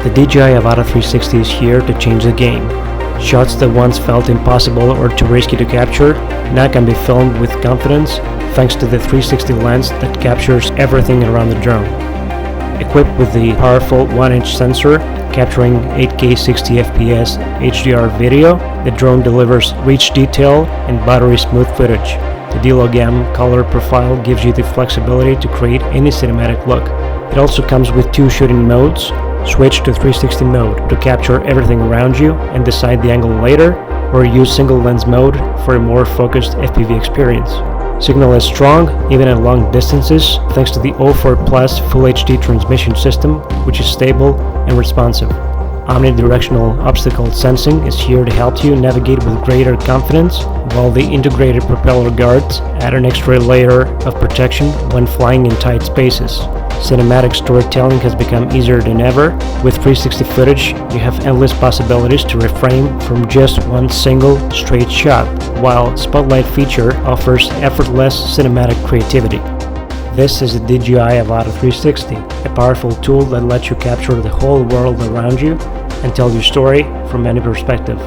The DJI Avata 360 is here to change the game. Shots that once felt impossible or too risky to capture now can be filmed with confidence thanks to the 360 lens that captures everything around the drone. Equipped with the powerful 1-inch sensor capturing 8K 60fps HDR video, the drone delivers rich detail and buttery smooth footage. The D-Log-M color profile gives you the flexibility to create any cinematic look. It also comes with 2 shooting modes. Switch to 360 mode to capture everything around you and decide the angle later, or use single lens mode for a more focused FPV experience. Signal is strong even at long distances thanks to the O4 Plus Full HD transmission system, which is stable and responsive. Omnidirectional obstacle sensing is here to help you navigate with greater confidence, while the integrated propeller guards add an extra layer of protection when flying in tight spaces. Cinematic storytelling has become easier than ever. With 360 footage, you have endless possibilities to reframe from just one single straight shot, while Spotlight feature offers effortless cinematic creativity. This is the DJI Avata 360, a powerful tool that lets you capture the whole world around you and tell your story from any perspective.